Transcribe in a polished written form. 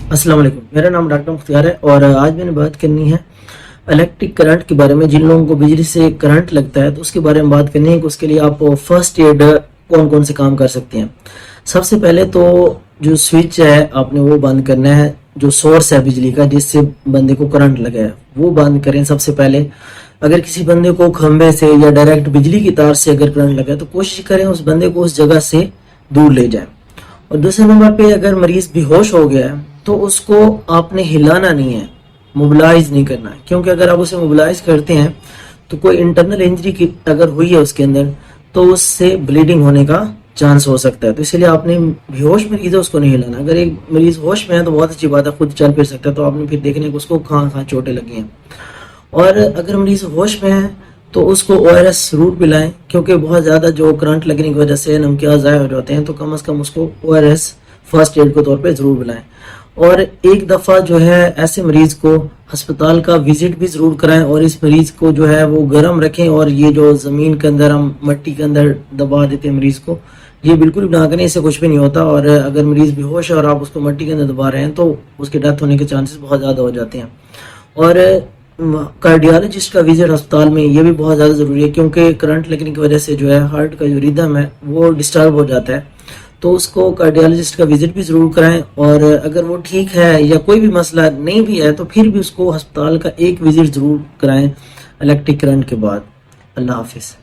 السلام علیکم، میرا نام ڈاکٹر مختار ہے اور آج میں نے بات کرنی ہے الیکٹرک کرنٹ کے بارے میں. جن لوگوں کو بجلی سے کرنٹ لگتا ہے تو اس کے بارے میں بات کرنی ہے کہ اس کے لیے آپ فرسٹ ایڈ کون کون سے کام کر سکتے ہیں. سب سے پہلے تو جو سوئچ ہے آپ نے وہ بند کرنا ہے. جو سورس ہے بجلی کا جس سے بندے کو کرنٹ لگا ہے وہ بند کریں سب سے پہلے. اگر کسی بندے کو کھمبے سے یا ڈائریکٹ بجلی کی تار سے اگر کرنٹ لگا ہے تو کوشش کریں اس بندے کو اس جگہ سے دور لے جائیں. اور دوسرے نمبر پہ اگر مریض بے ہوش ہو گیا ہے تو اس کو آپ نے ہلانا نہیں ہے، موبلائز نہیں کرنا ہے. کیونکہ اگر آپ اسے موبلائز کرتے ہیں تو کوئی انٹرنل انجری کی اگر ہوئی ہے اس کے اندر تو اس سے بلیڈنگ ہونے کا چانس ہو سکتا ہے. تو اسی لیے آپ نے بے ہوش مریض ہے اس کو نہیں ہلانا. اگر ایک مریض ہوش میں ہے تو بہت اچھی بات ہے، خود چل پھر سکتا ہے، تو آپ نے پھر دیکھنے کہ اس کو کہاں کہاں چوٹیں لگی ہیں. اور اگر مریض ہوش میں ہے تو اس کو ORS ضرور پلائیں، کیونکہ بہت زیادہ جو کرنٹ لگنے کی وجہ سے نمکیات ضائع ہو جاتے ہیں، تو کم از کم اس کو ORS فرسٹ ایڈ کے طور پہ ضرور پلائیں. اور ایک دفعہ جو ہے ایسے مریض کو ہسپتال کا وزٹ بھی ضرور کرائیں، اور اس مریض کو جو ہے وہ گرم رکھیں. اور یہ جو زمین کے اندر ہم مٹی کے اندر دبا دیتے ہیں مریض کو، یہ بالکل بھی نہ کریں، اس سے کچھ بھی نہیں ہوتا. اور اگر مریض بے ہوش ہے اور آپ اس کو مٹی کے اندر دبا رہے ہیں تو اس کے ڈیتھ ہونے کے چانسز بہت زیادہ ہو جاتے ہیں. اور کارڈیالوجسٹ کا وزٹ ہسپتال میں یہ بھی بہت زیادہ ضروری ہے، کیونکہ کرنٹ لگنے کی وجہ سے جو ہے ہارٹ کا جو ریدم ہے وہ ڈسٹرب ہو جاتا ہے. تو اس کو کارڈیالوجسٹ کا وزٹ بھی ضرور کرائیں. اور اگر وہ ٹھیک ہے یا کوئی بھی مسئلہ نہیں بھی ہے تو پھر بھی اس کو ہسپتال کا ایک وزٹ ضرور کرائیں الیکٹرک کرنٹ کے بعد. اللہ حافظ.